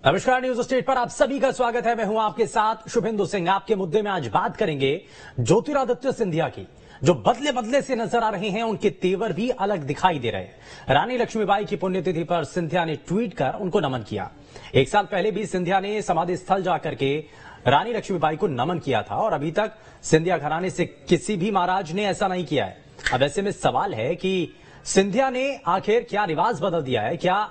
नमस्कार, news state पर आप सभी का स्वागत है। मैं हूं आपके साथ शुभेंदु सिंह। आपके मुद्दे में आज बात करेंगे ज्योतिरादित्य सिंधिया की। जो बदले बदले से नजर आ रहे हैं, उनके तेवर भी अलग दिखाई दे रहे हैं। रानी लक्ष्मीबाई की पुण्यतिथि पर सिंधिया ने ट्वीट कर उनको नमन किया। एक साल पहले भी सिंधिया ने समाधि स्थल जाकर के रानी लक्ष्मीबाई को नमन किया था और अभी तक सिंधिया घराने से किसी भी महाराज ने ऐसा नहीं किया है। अब ऐसे में सवाल है कि सिंधिया ने आखिर क्या रिवाज बदल दिया है? क्या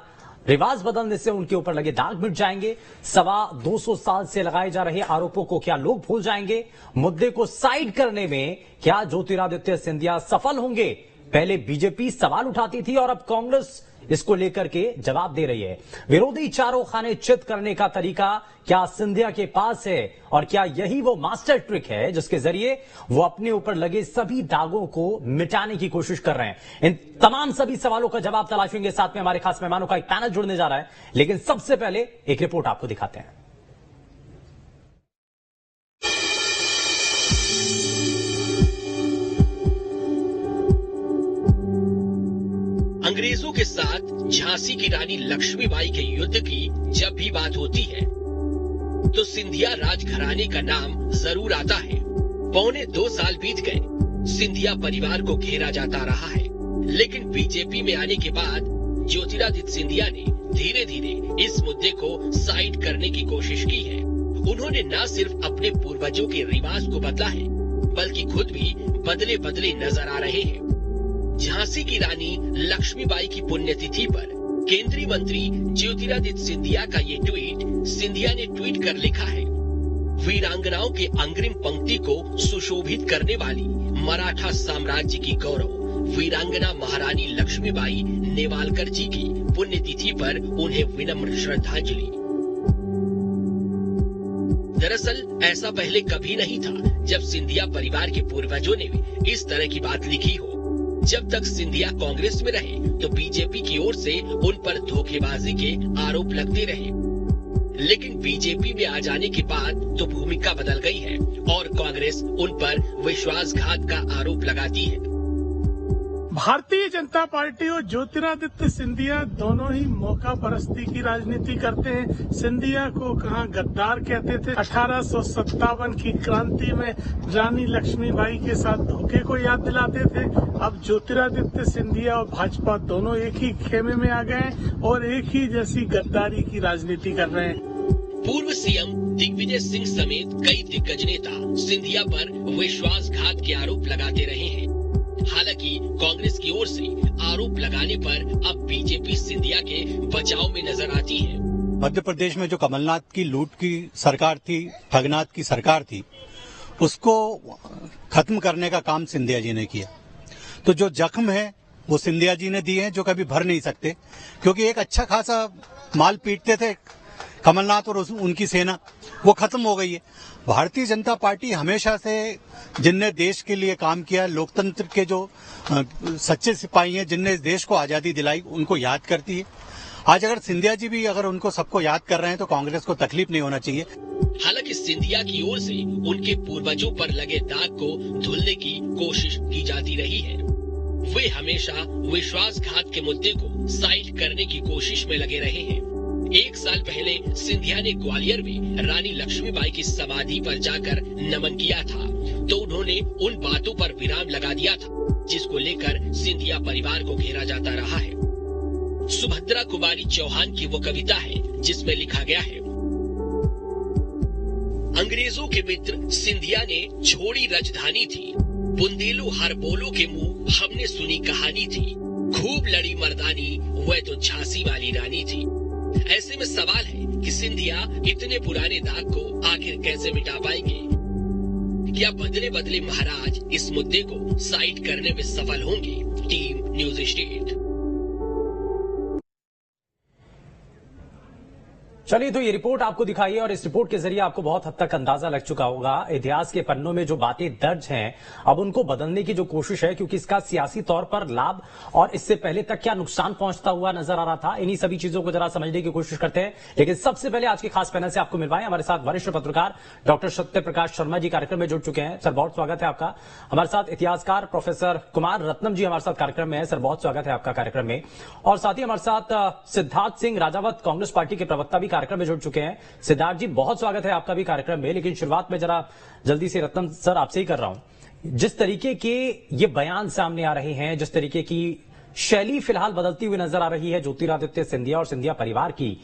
रिवाज बदलने से उनके ऊपर लगे दाग मिट जाएंगे? 250 साल से लगाए जा रहे आरोपों को क्या लोग भूल जाएंगे? मुद्दे को साइड करने में क्या ज्योतिरादित्य सिंधिया सफल होंगे? पहले बीजेपी सवाल उठाती थी और अब कांग्रेस इसको लेकर के जवाब दे रही है। विरोधी चारों खाने चित करने का तरीका क्या सिंधिया के पास है? और क्या यही वो मास्टर ट्रिक है जिसके जरिए वो अपने ऊपर लगे सभी दागों को मिटाने की कोशिश कर रहे हैं? इन तमाम सभी सवालों का जवाब तलाशेंगे। साथ में हमारे खास मेहमानों का एक पैनल जुड़ने जा रहा है, लेकिन सबसे पहले एक रिपोर्ट आपको दिखाते हैं। अंग्रेजों के साथ झांसी की रानी लक्ष्मीबाई के युद्ध की जब भी बात होती है तो सिंधिया राजघराने का नाम जरूर आता है। 2.25 साल बीत गए, सिंधिया परिवार को घेरा जाता रहा है, लेकिन बीजेपी में आने के बाद ज्योतिरादित्य सिंधिया ने धीरे धीरे इस मुद्दे को साइड करने की कोशिश की है। उन्होंने न सिर्फ अपने पूर्वजों के रिवाज को बदला है, बल्कि खुद भी बदले बदले नजर आ रहे हैं। झांसी की रानी लक्ष्मीबाई की पुण्यतिथि पर केंद्रीय मंत्री ज्योतिरादित्य सिंधिया का ये ट्वीट सिंधिया ने ट्वीट कर लिखा है। वीरांगनाओं के अग्रिम पंक्ति को सुशोभित करने वाली मराठा साम्राज्य की गौरव वीरांगना महारानी लक्ष्मीबाई नेवालकर जी की पुण्यतिथि पर उन्हें विनम्र श्रद्धांजलि। दरअसल ऐसा पहले कभी नहीं था जब सिंधिया परिवार के पूर्वजों ने भी इस तरह की बात लिखी हो। जब तक सिंधिया कांग्रेस में रहे तो बीजेपी की ओर से उन पर धोखेबाजी के आरोप लगते रहे, लेकिन बीजेपी में आ जाने के बाद तो भूमिका बदल गई है और कांग्रेस उन पर विश्वासघात का आरोप लगाती है। भारतीय जनता पार्टी और ज्योतिरादित्य सिंधिया दोनों ही मौका परस्ती की राजनीति करते हैं। सिंधिया को कहाँ गद्दार कहते थे। 1857 की क्रांति में रानी लक्ष्मीबाई के साथ धोखे को याद दिलाते थे। अब ज्योतिरादित्य सिंधिया और भाजपा दोनों एक ही खेमे में आ गए और एक ही जैसी गद्दारी की राजनीति कर रहे हैं। पूर्व सीएम दिग्विजय सिंह समेत कई दिग्गज नेता सिंधिया पर विश्वासघात के आरोप लगाते रहे हैं। हालांकि कांग्रेस की ओर से आरोप लगाने पर अब बीजेपी सिंधिया के बचाव में नजर आती है। मध्य प्रदेश में जो कमलनाथ की लूट की सरकार थी, ठगनाथ की सरकार थी, उसको खत्म करने का काम सिंधिया जी ने किया। तो जो जख्म है वो सिंधिया जी ने दिए हैं, जो कभी भर नहीं सकते, क्योंकि एक अच्छा खासा माल पीटते थे कमलनाथ और उनकी सेना, वो खत्म हो गई है। भारतीय जनता पार्टी हमेशा से जिनने देश के लिए काम किया, लोकतंत्र के जो सच्चे सिपाही हैं, जिनने इस देश को आजादी दिलाई, उनको याद करती है। आज अगर सिंधिया जी भी अगर उनको सबको याद कर रहे हैं तो कांग्रेस को तकलीफ नहीं होना चाहिए। हालांकि सिंधिया की ओर से उनके पूर्वजों पर लगे दाग को धुलने की कोशिश की जाती रही है। वे हमेशा विश्वासघात के मुद्दे को साइड करने की कोशिश में लगे रहे हैं। 1 साल पहले सिंधिया ने ग्वालियर में रानी लक्ष्मीबाई की समाधि पर जाकर नमन किया था, तो उन्होंने उन बातों पर विराम लगा दिया था जिसको लेकर सिंधिया परिवार को घेरा जाता रहा है। सुभद्रा कुमारी चौहान की वो कविता है जिसमें लिखा गया है, अंग्रेजों के मित्र सिंधिया ने छोड़ी राजधानी थी, बुंदेलो हर बोलो के मुंह हमने सुनी कहानी थी, खूब लड़ी मर्दानी वह तो झांसी वाली रानी थी। ऐसे में सवाल है कि सिंधिया इतने पुराने दाग को आखिर कैसे मिटा पाएंगे? क्या बदले बदले महाराज इस मुद्दे को साइड करने में सफल होंगे? Team news state. चलिए, तो ये रिपोर्ट आपको दिखाई है और इस रिपोर्ट के जरिए आपको बहुत हद तक अंदाजा लग चुका होगा इतिहास के पन्नों में जो बातें दर्ज हैं, अब उनको बदलने की जो कोशिश है, क्योंकि इसका सियासी तौर पर लाभ और इससे पहले तक क्या नुकसान पहुंचता हुआ नजर आ रहा था। इन्हीं सभी चीजों को जरा समझने की कोशिश करते हैं, लेकिन सबसे पहले आज के खास पैनल से आपको मिलवाएं। हमारे साथ वरिष्ठ पत्रकार डॉक्टर सत्य प्रकाश शर्मा जी कार्यक्रम में जुड़ चुके हैं। सर, बहुत स्वागत है आपका। हमारे साथ इतिहासकार प्रोफेसर कुमार रत्नम जी हमारे साथ कार्यक्रम में है। सर, बहुत स्वागत है आपका कार्यक्रम में। और साथ ही हमारे साथ सिद्धार्थ सिंह राजावत, कांग्रेस पार्टी के प्रवक्ता भी कार्यक्रम कार्यक्रम में जुड़ चुके हैं। सिद्धार्थ जी, बहुत स्वागत है आपका भी कार्यक्रम में। लेकिन शुरुआत में जरा जल्दी से रत्नम सर आपसे ही कर रहा हूं। जिस तरीके के ये बयान सामने आ रहे हैं, जिस तरीके की शैली फिलहाल बदलती हुई नजर आ रही है ज्योतिरादित्य सिंधिया और सिंधिया परिवार की,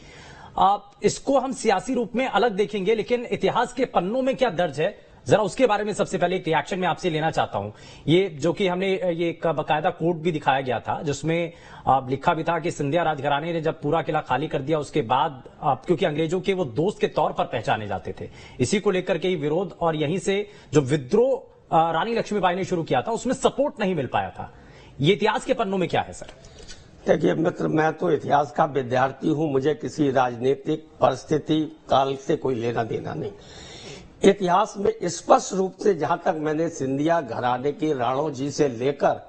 इसको हम सियासी रूप में अलग देखेंगे, लेकिन इतिहास के पन्नों में क्या दर्ज है, जरा उसके बारे में सबसे पहले एक रिएक्शन में आपसे लेना चाहता हूं। ये जो कि हमने ये एक बाकायदा कोट भी दिखाया गया था, जिसमें लिखा भी था कि सिंधिया राजघराने ने जब पूरा किला खाली कर दिया उसके बाद, क्योंकि अंग्रेजों के वो दोस्त के तौर पर पहचाने जाते थे, इसी को लेकर के ही विरोध और यहीं से जो विद्रोह रानी लक्ष्मीबाई ने शुरू किया था उसमें सपोर्ट नहीं मिल पाया था। ये इतिहास के पन्नों में क्या है सर? देखिए मित्र, मैं तो इतिहास का विद्यार्थी हूं, मुझे किसी राजनीतिक परिस्थिति काल से कोई लेना देना नहीं। इतिहास में स्पष्ट रूप से जहां तक मैंने सिंधिया घराने की राणो जी से लेकर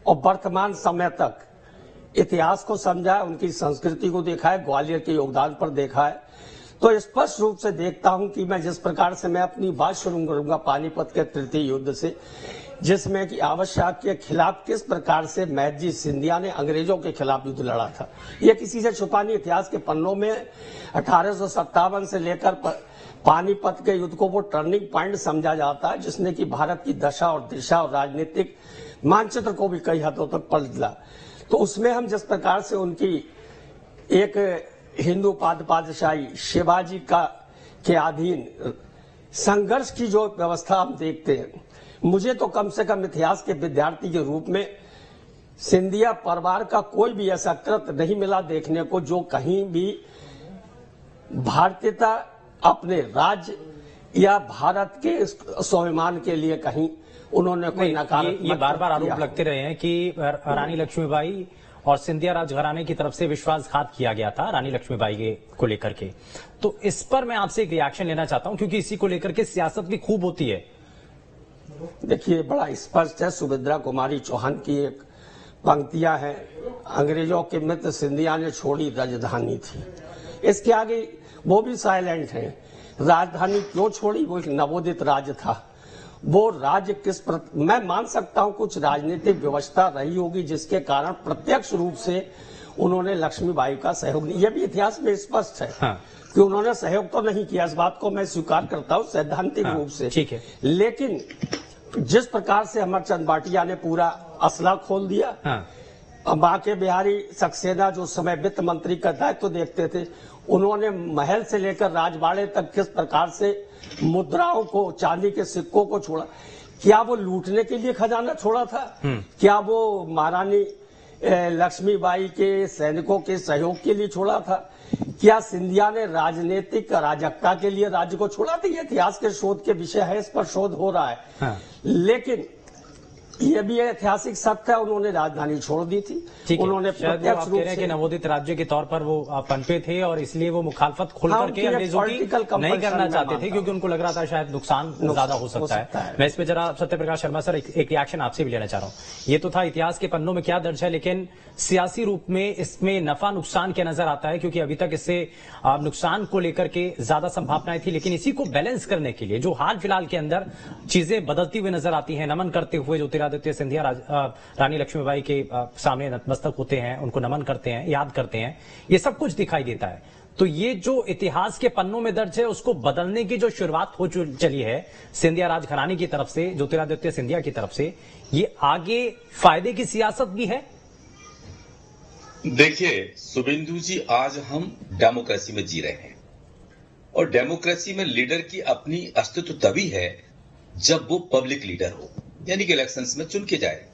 और वर्तमान समय तक इतिहास को समझा है, उनकी संस्कृति को देखा है, ग्वालियर के योगदान पर देखा है, तो स्पष्ट रूप से देखता हूं कि मैं जिस प्रकार से मैं अपनी बात शुरू करूंगा पानीपत के तृतीय युद्ध से, जिसमें कि आवश्यक के खिलाफ किस प्रकार से महजी सिंधिया ने अंग्रेजों के खिलाफ युद्ध लड़ा था। यह किसी से छुपा नहीं, इतिहास के पन्नों में 1857 से लेकर पानीपत के युद्ध को वो टर्निंग पॉइंट समझा जाता है, जिसने कि भारत की दशा और दिशा और राजनीतिक मानचित्र को भी कई हदों तक पलटा। तो उसमें हम जिस प्रकार से उनकी एक हिंदू पादशाही शिवाजी के अधीन संघर्ष की जो व्यवस्था हम देखते हैं, मुझे तो कम से कम इतिहास के विद्यार्थी के रूप में सिंधिया परिवार का कोई भी ऐसा कृत्य नहीं मिला देखने को जो कहीं भी भारतीयता, अपने राज्य या भारत के स्वाभिमान के लिए कहीं उन्होंने कोई नकारात्मक। ये बार बार आरोप लगते रहे हैं कि रानी लक्ष्मीबाई और सिंधिया राजघराने की तरफ से विश्वासघात किया गया था रानी लक्ष्मीबाई को लेकर के। तो इस पर मैं आपसे एक रिएक्शन लेना चाहता हूं, क्योंकि इसी को लेकर के सियासत भी खूब होती है। देखिए, बड़ा स्पष्ट है, सुभद्रा कुमारी चौहान की एक पंक्तियां हैं, अंग्रेजों के मित्र सिंधिया ने छोड़ी राजधानी थी। इसके आगे वो भी साइलेंट है। राजधानी क्यों छोड़ी? वो एक नवोदित राज्य था। वो राज्य मैं मान सकता हूं कुछ राजनीतिक व्यवस्था रही होगी जिसके कारण प्रत्यक्ष रूप से उन्होंने लक्ष्मीबाई का सहयोग नहीं, यह भी इतिहास में स्पष्ट है। हाँ। कि उन्होंने सहयोग तो नहीं किया, इस बात को मैं स्वीकार करता हूं सैद्धांतिक रूप से। ठीक है। लेकिन जिस प्रकार से अमरचंद भाटिया ने पूरा असला खोल दिया, बांके बिहारी सक्सेना जो समय वित्त मंत्री का दायित्व देखते थे, उन्होंने महल से लेकर राजवाड़े तक किस प्रकार से मुद्राओं को, चांदी के सिक्कों को छोड़ा। क्या वो लूटने के लिए खजाना छोड़ा था? क्या वो महारानी लक्ष्मीबाई के सैनिकों के सहयोग के लिए छोड़ा था? क्या सिंधिया ने राजनीतिक अराजकता के लिए राज्य को छोड़ा था? ये इतिहास के शोध के विषय है, इस पर शोध हो रहा है। हाँ। लेकिन ये भी ऐतिहासिक सत्य है, उन्होंने राजधानी छोड़ दी थी। उन्होंने प्रत्यक्ष रूप से नवोदित राज्य के तौर पर वो पनपे थे और इसलिए वो मुखालफत खुल करके अंग्रेजों की नहीं करना चाहते थे, क्योंकि उनको लग रहा था शायद नुकसान ज्यादा हो सकता है। मैं इस पे जरा सत्यप्रकाश शर्मा सर एक रिएक्शन आपसे भी लेना चाह रहा हूँ। ये तो था इतिहास के पन्नों में क्या दर्ज है, लेकिन सियासी रूप में इसमें नफा नुकसान क्या नजर आता है, क्योंकि अभी तक इससे नुकसान को लेकर के ज्यादा संभावनाएं थी, लेकिन इसी को बैलेंस करने के लिए जो हाल फिलहाल के अंदर चीजें बदलती हुई नजर आती हैं, नमन करते हुए ज्योतिरादित्य सिंधिया रानी लक्ष्मीबाई के सामने नतमस्तक होते हैं, उनको नमन करते हैं, याद करते हैं, ये सब कुछ दिखाई देता है। तो ये जो इतिहास के पन्नों में दर्ज है उसको बदलने की जो शुरुआत हो चली है सिंधिया राजघराने की तरफ से, ज्योतिरादित्य सिंधिया की तरफ से, ये आगे फायदे की सियासत भी है। देखिए शुभेंदु जी, आज हम डेमोक्रेसी में जी रहे हैं और डेमोक्रेसी में लीडर की अपनी अस्तित्व तभी है जब वो पब्लिक लीडर हो, यानी कि इलेक्शंस में चुन के जाए।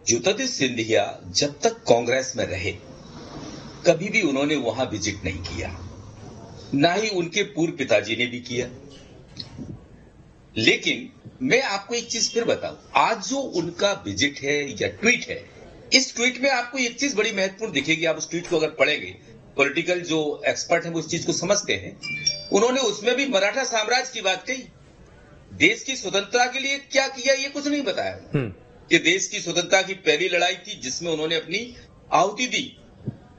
ज्योतिरादित्य सिंधिया जब तक कांग्रेस में रहे कभी भी उन्होंने वहां विजिट नहीं किया, ना ही उनके पूर्व पिताजी ने भी किया। लेकिन मैं आपको एक चीज फिर बताऊं, आज जो उनका विजिट है या ट्वीट है, इस ट्वीट में आपको एक चीज बड़ी महत्वपूर्ण दिखेगी। आप उस ट्वीट को अगर पढ़ेंगे, पॉलिटिकल जो एक्सपर्ट हैं वो इस चीज को समझते हैं। उन्होंने उसमें भी मराठा साम्राज्य की बात कही, देश की स्वतंत्रता के लिए क्या किया ये कुछ नहीं बताया। कि देश की स्वतंत्रता की पहली लड़ाई थी जिसमें उन्होंने अपनी आहुति दी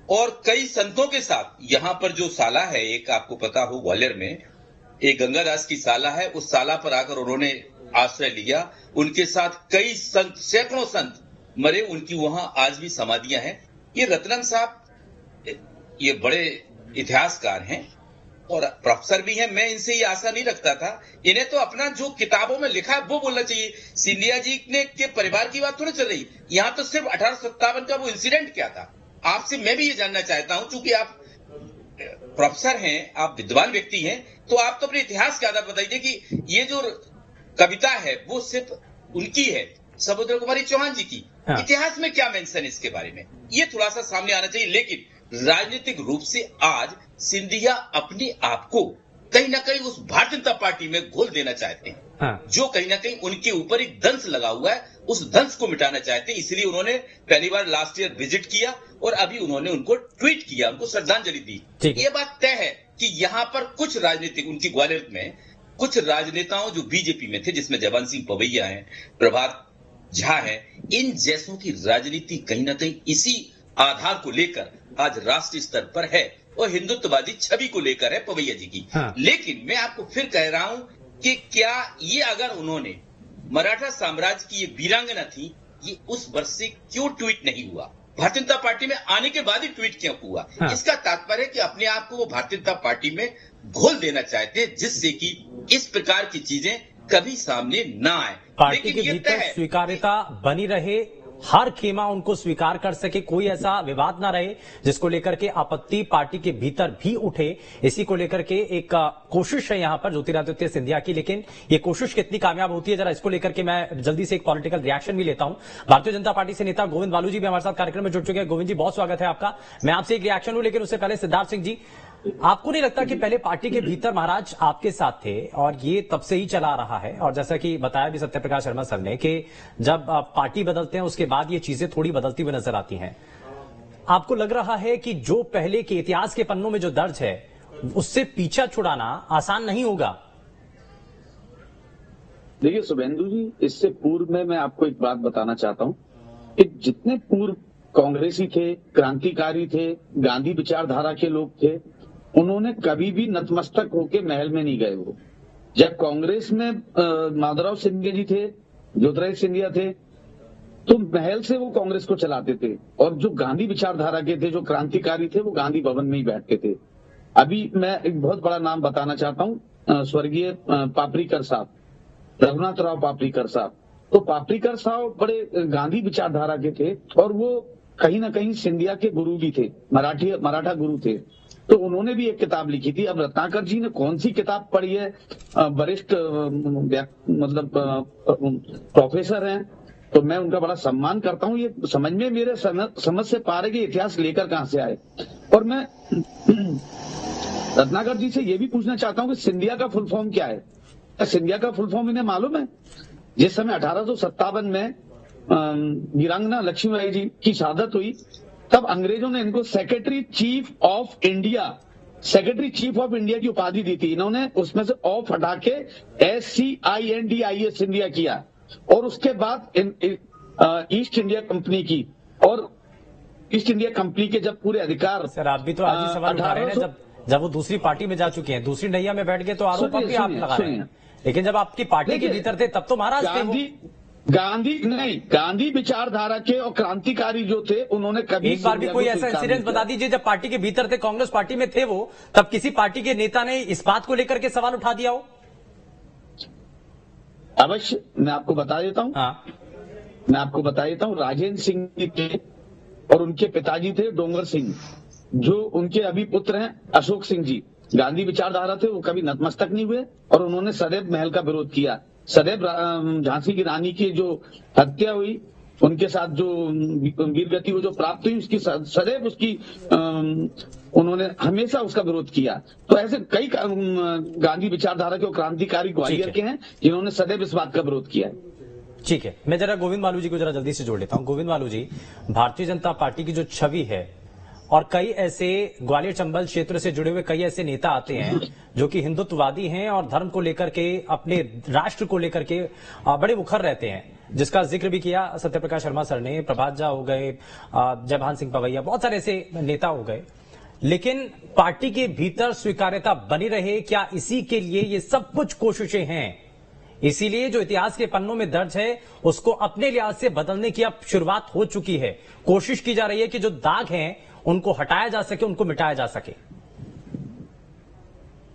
और कई संतों के साथ। यहां पर जो साला है, एक आपको पता हो ग्वालियर में एक गंगादास की साला है, उस साला पर आकर उन्होंने आश्रय लिया। उनके साथ कई संत, सैकड़ों संत मरे, उनकी वहां आज भी समाधियां हैं। ये रत्नम साहब ये बड़े इतिहासकार हैं और प्रोफेसर भी हैं। मैं इनसे ये आशा नहीं रखता था। इन्हें तो अपना जो किताबों में लिखा है वो बोलना चाहिए। सिंधिया जी के परिवार की बात थोड़ी चल रही, यहाँ तो सिर्फ 1857 का वो इंसिडेंट क्या था। आपसे मैं भी ये जानना चाहता हूं, चूंकि आप प्रोफेसर हैं, आप विद्वान व्यक्ति हैं, तो आप तो अपने इतिहास के आधार बताइए कि ये जो कविता है वो सिर्फ उनकी है, समुद्र कुमारी चौहान जी की। हाँ। इतिहास में क्या मेंशन इसके बारे में, ये थोड़ा सा सामने आना चाहिए। लेकिन राजनीतिक रूप से आज सिंधिया अपने आप को कहीं ना कहीं उस भारतीय जनता पार्टी में घोल देना चाहते हैं। हाँ। जो कहीं ना कहीं उनके ऊपर एक दंश लगा हुआ है, उस दंश को मिटाना चाहते हैं। इसलिए उन्होंने पहली बार लास्ट ईयर विजिट किया और अभी उन्होंने उनको ट्वीट किया, उनको श्रद्धांजलि दी। ये बात तय है कि यहाँ पर कुछ राजनीतिक, उनकी ग्वालियर में कुछ राजनेताओं जो बीजेपी में थे, जिसमें जयवंत सिंह पवैया हैं, प्रभात झा है, इन जैसों की राजनीति कहीं ना कहीं इसी आधार को लेकर आज राष्ट्रीय स्तर पर है और हिंदुत्ववादी छवि को लेकर है पवैया जी की। हाँ। लेकिन मैं आपको फिर कह रहा हूं कि क्या ये अगर उन्होंने मराठा साम्राज्य की ये वीरांगना थी, ये उस वर्ष से क्यों ट्वीट नहीं हुआ? भारतीय जनता पार्टी में आने के बाद ही ट्वीट क्यों हुआ? हाँ। इसका तात्पर्य है कि अपने आप को वो भारतीय जनता पार्टी में घोल देना चाहते हैं, जिससे कि इस प्रकार की चीजें कभी सामने ना आए। पार्टी के भीतर स्वीकार्यता बनी रहे, हर खेमा उनको स्वीकार कर सके, कोई ऐसा विवाद ना रहे जिसको लेकर के आपत्ति पार्टी के भीतर भी उठे। इसी को लेकर के एक कोशिश है यहां पर ज्योतिरादित्य सिंधिया की। लेकिन ये कोशिश कितनी कामयाब होती है, जरा इसको लेकर के मैं जल्दी से एक पॉलिटिकल रिएक्शन भी लेता हूं। भारतीय जनता पार्टी से नेता गोविंद वालू जी भी हमारे साथ कार्यक्रम में जुड़ चुके हैं। गोविंद जी, बहुत स्वागत है आपका। मैं आपसे एक रिएक्शन लूं, लेकिन उससे पहले सिद्धार्थ सिंह जी, आपको नहीं लगता कि पहले पार्टी के भीतर महाराज आपके साथ थे और ये तब से ही चला रहा है? और जैसा कि बताया भी सत्यप्रकाश शर्मा सर ने कि जब पार्टी बदलते हैं उसके बाद ये चीजें थोड़ी बदलती हुई नजर आती हैं। आपको लग रहा है कि जो पहले के इतिहास के पन्नों में जो दर्ज है उससे पीछा छुड़ाना आसान नहीं होगा? देखिए शुभेंदु जी, इससे पूर्व में मैं आपको एक बात बताना चाहता हूं कि जितने पूर्व कांग्रेसी थे, क्रांतिकारी थे, गांधी विचारधारा के लोग थे, उन्होंने कभी भी नतमस्तक होकर महल में नहीं गए। वो जब कांग्रेस में माधवराव सिंधिया जी थे, ज्योतिरादित्य सिंधिया थे, तो महल से वो कांग्रेस को चलाते थे। और जो गांधी विचारधारा के थे, जो क्रांतिकारी थे, वो गांधी भवन में ही बैठते थे। अभी मैं एक बहुत बड़ा नाम बताना चाहता हूँ, स्वर्गीय पापरीकर साहब, रघुनाथ राव पापरीकर साहब। तो पापरीकर साहब बड़े गांधी विचारधारा के थे और वो कहीं ना कहीं सिंधिया के गुरु भी थे, मराठा गुरु थे। तो उन्होंने भी एक किताब लिखी थी। अब रत्नाकर जी ने कौन सी किताब पढ़ी है, वरिष्ठ मतलब प्रोफेसर हैं, तो मैं उनका बड़ा सम्मान करता हूँ। ये समझ में मेरे समझ से पार है कि इतिहास लेकर कहां से आए। और मैं रत्नाकर जी से ये भी पूछना चाहता हूँ कि सिंधिया का फुल फॉर्म क्या है? सिंधिया का फुल फॉर्म इन्हें मालूम है? जिस समय 1857 में वीरांगना लक्ष्मीबाई जी की शहादत हुई, तब अंग्रेजों ने इनको सेक्रेटरी चीफ ऑफ इंडिया की उपाधि दी थी। इन्होंने उसमें से ऑफ हटा के SCINDIA सिंधिया किया। और उसके बाद ईस्ट इंडिया कंपनी की, और ईस्ट इंडिया कंपनी के जब पूरे अधिकार। सर, आप भी तो आज ही सवाल उठा रहे हैं, जब वो दूसरी पार्टी में जा चुके हैं, दूसरी नैया में बैठ गए, तो आरोप भी आप लगा रहे हैं। लेकिन जब आपकी पार्टी के भीतर थे तब तो महाराज गांधी विचारधारा के और क्रांतिकारी जो थे, उन्होंने कभी एक बार भी कोई ऐसा इंसिडेंट बता दीजिए जब पार्टी के भीतर थे, कांग्रेस पार्टी में थे वो, तब किसी पार्टी के नेता ने इस बात को लेकर के सवाल उठा दिया हो? अवश्य, मैं आपको बता देता हूँ। मैं आपको बता देता हूँ, राजेंद्र सिंह जी थे और उनके पिताजी थे डोंगर सिंह, जो उनके अभी पुत्र हैं अशोक सिंह जी। गांधी विचारधारा थे, वो कभी नतमस्तक नहीं हुए और उन्होंने सदैव महल का विरोध किया। सदैव झांसी की रानी की जो हत्या हुई, उनके साथ जो वीरगति वो जो प्राप्त हुई, उसकी सदैव उसकी उन्होंने हमेशा उसका विरोध किया। तो ऐसे कई गांधी विचारधारा के और क्रांतिकारी ग्वालियर के हैं जिन्होंने सदैव इस बात का विरोध किया है। ठीक है, मैं जरा गोविंद वालू जी को जरा जल्दी से जोड़ लेता हूं। गोविंद वालू जी, भारतीय जनता पार्टी की जो छवि है, और कई ऐसे ग्वालियर चंबल क्षेत्र से जुड़े हुए कई ऐसे नेता आते हैं जो कि हिंदुत्ववादी हैं और धर्म को लेकर के, अपने राष्ट्र को लेकर के बड़े मुखर रहते हैं, जिसका जिक्र भी किया सत्यप्रकाश शर्मा सर ने। प्रभात झा हो गए, जयभान सिंह पवैया, बहुत सारे ऐसे नेता हो गए। लेकिन पार्टी के भीतर स्वीकार्यता बनी रहे, क्या इसी के लिए ये सब कुछ कोशिशें हैं? इसीलिए जो इतिहास के पन्नों में दर्ज है उसको अपने लिहाज से बदलने की अब शुरुआत हो चुकी है। कोशिश की जा रही है कि जो दाग हैं उनको हटाया जा सके, उनको मिटाया जा सके।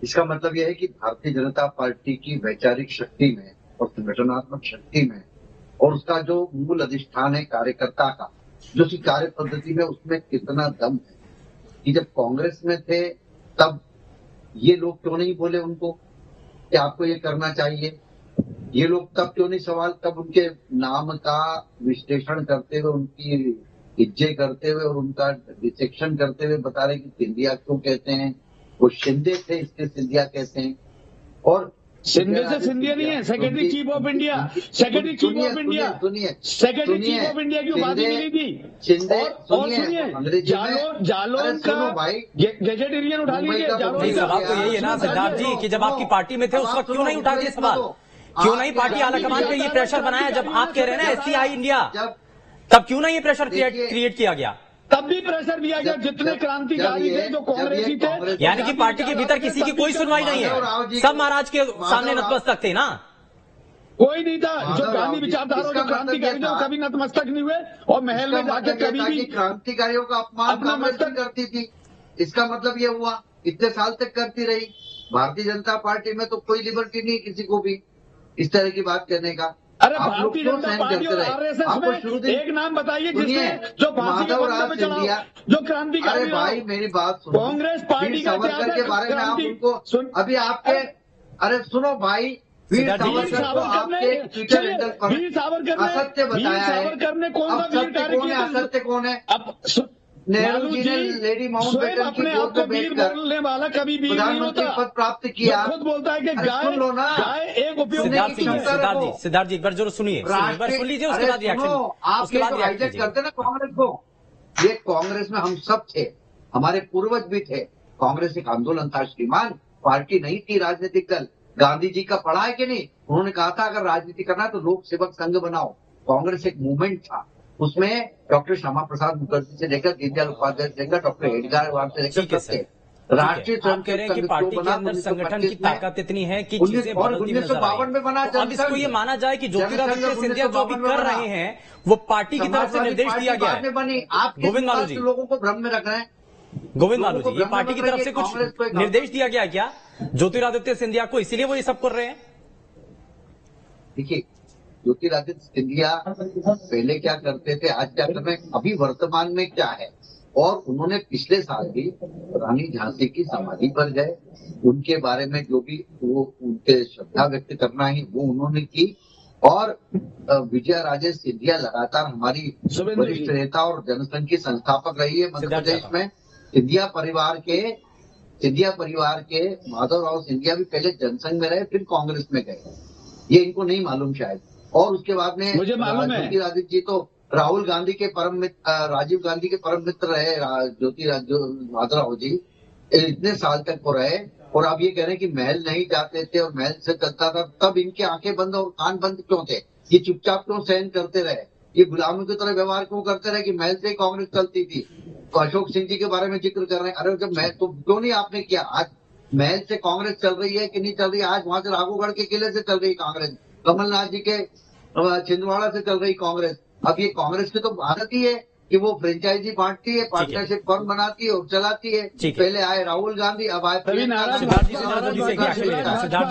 इसका मतलब यह है कि भारतीय जनता पार्टी की वैचारिक शक्ति में और संगठनात्मक शक्ति में और उसका जो मूल अधिष्ठान है कार्यकर्ता का, जो उसकी कार्य पद्धति में, उसमें कितना दम है कि जब कांग्रेस में थे तब ये लोग क्यों नहीं बोले उनको कि आपको ये करना चाहिए। ये लोग तब क्यों नहीं सवाल, तब उनके नाम का विश्लेषण करते हुए, उनकी इज्जत करते हुए और उनका डिसेक्शन करते हुए बता रहे कि सिंधिया क्यों कहते हैं, वो शिंदे थे इसलिए सिंधिया कहते हैं। और शिंदे से सिंधिया नहीं है, secretary chief of India, secretary chief of India, secretary chief of India की उपाधि मिली थी। शिंदे और सुनिए, जालोन का गैजेटेरियन उठा लीजिए। सवाल तो यही है ना सिद्धार्थ जी कि जब आपकी पार्टी में थे उस वक्त क्यों नहीं उठा दिए सवाल, क्यों नहीं पार्टी आलाकमान पे ये प्रेशर बनाया? जब आप कह रहे हैं ना एससीआई इंडिया, तब क्यों नहीं ये प्रेशर क्रिएट किया गया? तब भी प्रेशर दिया गया। जितने क्रांतिकारी थे जो कांग्रेसी थे, यानी कि पार्टी के भीतर किसी की कोई सुनवाई नहीं है, सब महाराज के सामने नतमस्तक थे ना? कोई नहीं था। जो गांधी विचारधारा जो क्रांतिकारी थे कभी नतमस्तक नहीं हुए और महल में जाके कभी भी क्रांतिकारियों का अपमान कांग्रेस करती थी। इसका मतलब ये हुआ इतने साल तक करती रही। भारतीय जनता पार्टी में तो कोई लिबर्टी नहीं किसी को भी इस तरह की बात करने का। अरे भारतीय जनता पार्टी और आरएसएस में एक नाम बताइए जिसने जो फांसी के बंधन में चढ़ा, जो क्रांतिकारी। अरे भाई मेरी बात सुनो, कांग्रेस पार्टी का सावरकर के बारे में आप उनको अभी आपके, अरे सुनो भाई, वीर सावरकर को आपके ट्विटर हैंडल पर असत्य बताया है। सावरकर ने कौन सा वीर कार्य किया? असत्य कौन है? अब नेहरू जी ने लेडी माउंटबेटन की अपने आप को वीर बोलने वाला कभी वीर नहीं होता। पद प्राप्त किया, खुद बोलता है कि गाय एक उपयोग। सिद्धार्थ जी एक बार जरूर सुनिए, सुन लीजिए, उसके बाद आप हाईजैक करते ना कांग्रेस को। ये कांग्रेस में हम सब थे, हमारे पूर्वज भी थे। कांग्रेस एक आंदोलन था श्रीमान, पार्टी नहीं थी, राजनीतिक दल। गांधी जी का पढ़ा है कि नहीं? उन्होंने कहा था अगर राजनीति करना तो लोक सेवक संघ बनाओ। कांग्रेस एक मूवमेंट था, उसमें डॉक्टर श्यामा प्रसाद मुखर्जी से लेकर दीनदयाल उपाध्याय से लेकर डॉक्टर एडगार से लेकर राष्ट्रीय आप कह रहे हैं कि पार्टी के अंदर संगठन की ताकत इतनी है कि चीजें बदलती नजर आ रही हैं। अब इसको ये माना जाए कि ज्योतिरादित्य सिंधिया जो अभी कर रहे हैं वो पार्टी की तरफ से निर्देश दिया गया है। गोविंद मालू जी, लोगों को भ्रम में रख रहे हैं। गोविंद मालू जी, ये पार्टी की तरफ से कुछ निर्देश दिया गया है क्या ज्योतिरादित्य सिंधिया को, इसीलिए वो ये सब कर रहे हैं? देखिए, ज्योतिरादित्य सिंधिया पहले क्या करते थे, आज क्या कर रहे हैं, अभी वर्तमान में क्या है। और उन्होंने पिछले साल भी रानी झांसी की समाधि पर गए, उनके बारे में जो भी वो उनके श्रद्धा व्यक्त करना है वो उन्होंने की। और विजया राजे सिंधिया लगातार हमारी वरिष्ठ नेता और जनसंघ की संस्थापक रही है मध्य प्रदेश में। सिंधिया परिवार के माधवराव सिंधिया भी पहले जनसंघ में रहे, फिर कांग्रेस में गए। ये इनको नहीं मालूम शायद। और उसके बाद में मुझे मालूम है, ज्योतिरादित्य जी तो राहुल गांधी के परम मित्र, राजीव गांधी के परम मित्र रहे। माधवराव जी इतने साल तक वो रहे। और आप ये कह रहे हैं कि महल नहीं जाते थे और महल से चलता था, तब इनकी आंखें बंद और कान बंद क्यों थे? ये चुपचाप क्यों सहन करते रहे? ये गुलामों की तरह व्यवहार क्यों करते रहे कि महल से कांग्रेस चलती थी? तो अशोक सिंह जी के बारे में जिक्र कर रहे हैं। अरे जब महल तो क्यों नहीं आपने किया? आज महल से कांग्रेस चल रही है कि नहीं चल रही? आज वहां से राघोगढ़ के किले से चल रही कांग्रेस, कमलनाथ जी के छिंदवाड़ा से चल रही कांग्रेस। अब ये कांग्रेस की तो आदत ही है कि वो फ्रेंचाइजी बांटती है, पार्टनरशिप फर्म बनाती है और चलाती है। पहले आए राहुल गांधी, अब आए सिद्धार्थ जी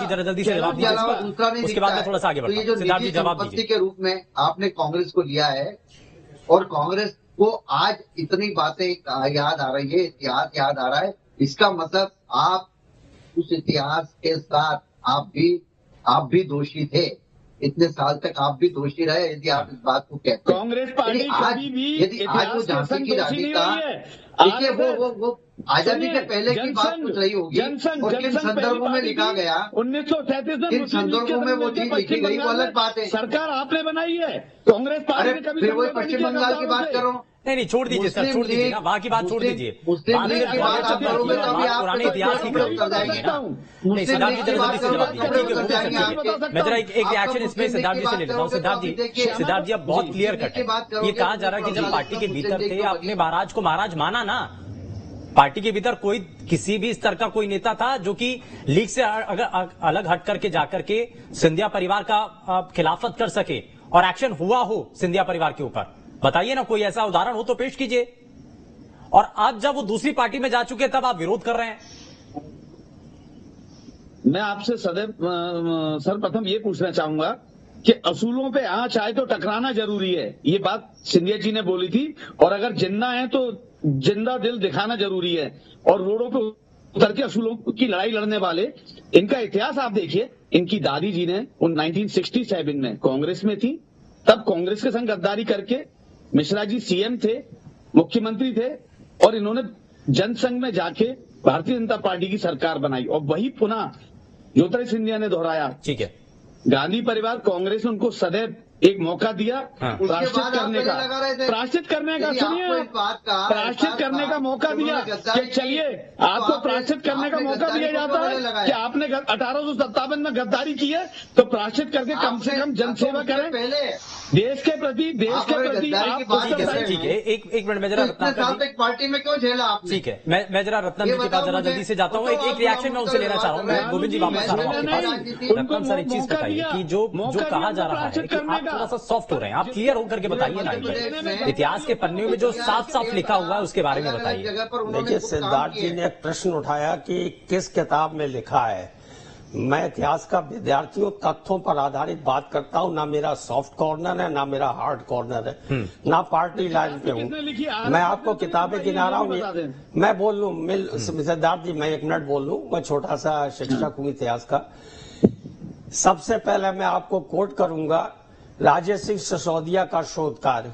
जरा जल्दी से जवाब दीजिए, दूसरा नहीं उसके बाद में थोड़ा सा आगे बढ़ते हैं। तो ये जो निजी संपत्ति के रूप में आपने कांग्रेस को लिया है और कांग्रेस को आज इतनी बातें याद आ रही है, इतिहास याद आ रहा है, इसका मतलब आप उस इतिहास के साथ आप भी दोषी थे। इतने साल तक आप भी दोषी रहे यदि आप इस बात को कहते हैं। कांग्रेस पार्टी कभी भी यदि आज वो झांसी की रानी का, देखिए वो आजादी के पहले की बात कुछ रही होगी और किन संदर्भों में लिखा गया, 1937 में किन संदर्भों में वो चीज लिखी गई वो अलग बात है। सरकार आपने बनाई है, कांग्रेस पार्टी ने कभी। फिर वही पश्चिम बंगाल की बात करो। नहीं छोड़ दीजिए सर, छोड़ दीजिए ना, वहाँ की बात छोड़ दीजिए। पुराने इतिहास की नहीं, सिद्धार्थ जी जरा जल्दी से जवाब दीजिए। मैं जरा एक रिएक्शन इसमें सिद्धार्थ जी से ले लेता हूँ। सिद्धार्थ जी अब बहुत क्लियर कट है। ये कहा जा रहा है कि जब पार्टी के भीतर थे अपने महाराज को महाराज माना ना। पार्टी के भीतर कोई किसी भी स्तर का कोई नेता था जो कि लीग से अगर अलग हट करके जाकर के सिंधिया परिवार का खिलाफत कर सके और एक्शन हुआ हो सिंधिया परिवार के ऊपर? बताइए ना, कोई ऐसा उदाहरण हो तो पेश कीजिए। और आज जब वो दूसरी पार्टी में जा चुके तब आप विरोध कर रहे हैं। मैं आपसे सदैव सर्वप्रथम ये पूछना चाहूंगा कि असूलों पे आंच आए तो टकराना जरूरी है, ये बात सिंधिया जी ने बोली थी। और अगर जिंदा है तो जिंदा दिल दिखाना जरूरी है। और रोडों पे उतर के असूलों की लड़ाई लड़ने वाले, इनका इतिहास आप देखिए। इनकी दादी जी ने 1967 में कांग्रेस में थी, तब कांग्रेस के संग गद्दारी करके मिश्रा जी सीएम थे, मुख्यमंत्री थे, और इन्होंने जनसंघ में जाके भारतीय जनता पार्टी की सरकार बनाई। और वही पुनः ज्योतिरादित्य सिंधिया ने दोहराया। ठीक है, गांधी परिवार कांग्रेस ने उनको सदैव एक मौका दिया प्रायश्चित करने का, सुनिए, प्रायश्चित करने का मौका दिया कि चलिए आपको प्रायश्चित करने का मौका दिया जाता है कि आपने 1857 में गद्दारी की है तो प्रायश्चित करके कम से कम जनसेवा करें, देश के प्रति आप। ठीक है, एक मिनट में जरा रत्नाकर पार्टी में क्यों झेला आपने? ठीक है, मैं जरा रत्नम जी के पास जरा जल्दी से जाता हूँ। एक रिएक्शन मैं उनसे लेना चाह रहा हूँ। मैं गोविंद जी वापस आ रहा हूँ आपके पास। रत्नम सर, एक चीज बताइए कि जो कहा जा रहा है कि आप थोड़ा सा सॉफ्ट हो रहे हैं, आप क्लियर होकर के बताइए ना, ये इतिहास के पन्ने में जो साफ साफ लिखा हुआ है उसके बारे में बताइए। देखिए, सिद्धार्थ जी ने एक प्रश्न उठाया कि किस किताब में लिखा है। मैं इतिहास का विद्यार्थी हूँ, तथ्यों पर आधारित बात करता हूँ। ना मेरा सॉफ्ट कॉर्नर है, ना मेरा हार्ड कॉर्नर है, ना पार्टी लाइन पे हूँ। मैं आपको किताबें गिना रहा हूँ। मैं बोल लूँ सिद्धार्थ जी, मैं 1 मिनट बोल लूँ। मैं छोटा सा शिक्षक हूँ इतिहास का। सबसे पहले मैं आपको कोट करूंगा राजेश सिंह सिसोदिया का शोध कार्य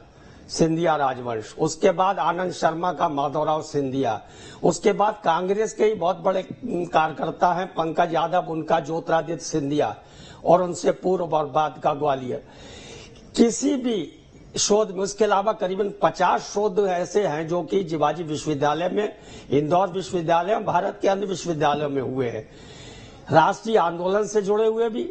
सिंधिया राजवंश, उसके बाद आनंद शर्मा का माधवराव सिंधिया, उसके बाद कांग्रेस के ही बहुत बड़े कार्यकर्ता हैं पंकज यादव, उनका ज्योतिरादित्य सिंधिया, और उनसे पूर्व और बाद का ग्वालियर। किसी भी शोध में, उसके अलावा करीबन 50 शोध ऐसे हैं जो कि शिवाजी विश्वविद्यालय में, इंदौर विश्वविद्यालय में, भारत के अन्य विश्वविद्यालयों में हुए हैं, राष्ट्रीय आंदोलन से जुड़े हुए भी।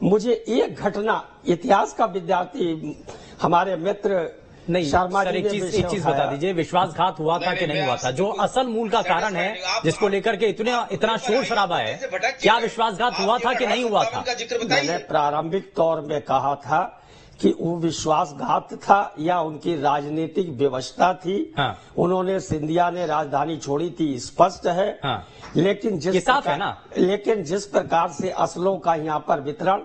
मुझे एक घटना, इतिहास का विद्यार्थी हमारे मित्र नहीं शर्मा सर, जी एक चीज बता दीजिए, विश्वासघात हुआ था कि नहीं हुआ था? जो असल मूल का कारण है जिसको लेकर के इतना शोर शराबा है, क्या विश्वासघात हुआ था कि नहीं हुआ था? मैंने प्रारंभिक तौर में कहा था कि वो विश्वासघात था या उनकी राजनीतिक व्यवस्था थी। हाँ। उन्होंने, सिंधिया ने राजधानी छोड़ी थी, स्पष्ट है। हाँ। लेकिन जिस प्रकार से असलों का यहाँ पर वितरण,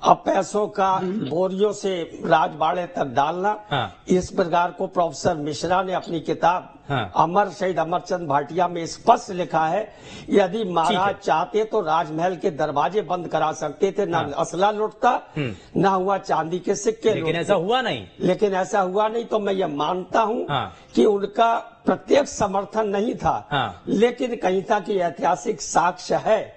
अब पैसों का बोरियों से राजबाड़े तक डालना, हाँ। इस प्रकार को प्रोफेसर मिश्रा ने अपनी किताब हाँ। शहीद अमरचंद भाटिया में स्पष्ट लिखा है। यदि महाराज चाहते तो राजमहल के दरवाजे बंद करा सकते थे, ना असला लुटता, ना हुआ चांदी के सिक्के, लेकिन ऐसा हुआ नहीं। लेकिन ऐसा हुआ नहीं, तो मैं ये मानता हूँ कि उनका प्रत्यक्ष समर्थन नहीं था, लेकिन कहीं था कि ऐतिहासिक साक्ष्य है।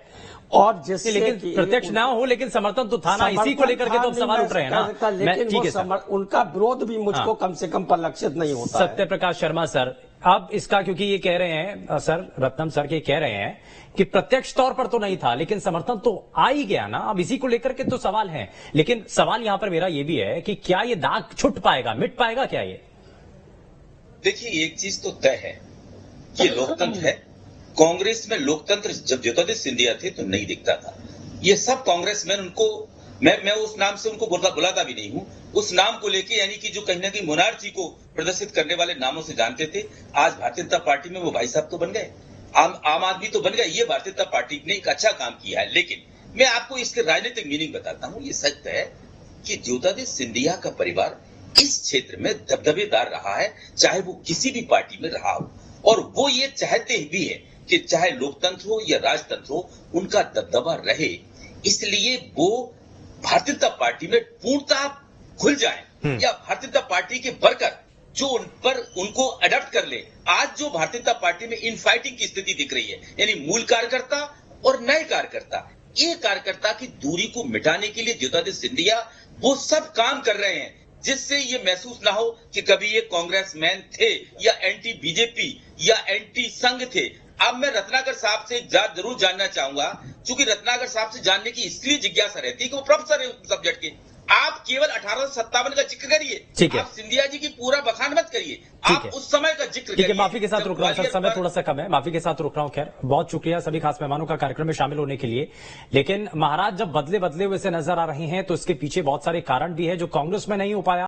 और जिससे लेकिन प्रत्यक्ष ना हो, लेकिन समर्थन तो था ना, इसी को लेकर के तो सवाल उठ रहे हैं ना। लेकिन ठीक है, उनका विरोध भी मुझको कम से कम परिलक्षित नहीं होता। सत्य प्रकाश शर्मा सर, अब इसका, क्योंकि ये कह रहे हैं सर, रत्नम सर के कह रहे हैं कि प्रत्यक्ष तौर पर तो नहीं था लेकिन समर्थन तो आ ही गया ना, अब इसी को लेकर के तो सवाल है। लेकिन सवाल यहां पर मेरा ये भी है कि क्या ये दाग छुट पाएगा, मिट पाएगा क्या ये? देखिए, एक चीज तो तय है कि लोकतंत्र है। कांग्रेस में लोकतंत्र जब ज्योतिरादित्य सिंधिया थे तो नहीं दिखता था। ये सब कांग्रेसमैन उनको, मैं उस नाम से उनको बुलाता भी नहीं हूं, उस नाम को लेके, यानी कि जो कहीं ना कहीं मोनार्ची को प्रदर्शित करने वाले नामों से जानते थे। आज भारतीय जनता पार्टी में वो भाई साहब तो बन गए, आम आदमी तो बन गए। ये भारतीय जनता पार्टी ने एक अच्छा काम किया है। लेकिन मैं आपको इसके राजनीतिक मीनिंग बताता हूं। ये सच है कि ज्योतिरादित्य सिंधिया का परिवार इस क्षेत्र में दबदबेदार रहा है, चाहे वो किसी भी पार्टी में रहा हो, और वो ये चाहते भी है कि चाहे लोकतंत्र हो या राजतंत्र हो, उनका दबदबा रहे। इसलिए वो भारतीय जनता पार्टी में पूर्णतः खुल जाए या भारतीय जनता पार्टी के वर्कर जो उन पर उनको अडॉप्ट कर ले। आज जो भारतीय जनता पार्टी में इनफाइटिंग की स्थिति दिख रही है, यानी मूल कार्यकर्ता और नए कार्यकर्ता, ये कार्यकर्ता की दूरी को मिटाने के लिए ज्योतिरादित्य सिंधिया वो सब काम कर रहे हैं जिससे ये महसूस ना हो कि कभी ये कांग्रेसमैन थे या एंटी बीजेपी या एंटी संघ थे। अब मैं रत्नाकर साहब से जरूर जानना चाहूंगा, क्योंकि रत्नाकर साहब से जानने की इसलिए जिज्ञासा रहती है कि वो प्रोफेसर है उस सब्जेक्ट के। आप केवल 1857 का जिक्र करिए, आप सिंधिया जी की पूरा बखान मत करिए, आप उस समय का जिक्र करिए। माफी के साथ रुक रहा हूं सर, समय थोड़ा सा कम है, माफी के साथ रुक रहा हूं। खैर, बहुत शुक्रिया सभी खास मेहमानों का कार्यक्रम में शामिल होने के लिए। लेकिन महाराज जब बदले हुए से नजर आ रहे हैं तो इसके पीछे बहुत सारे कारण भी है जो कांग्रेस में नहीं हो पाया।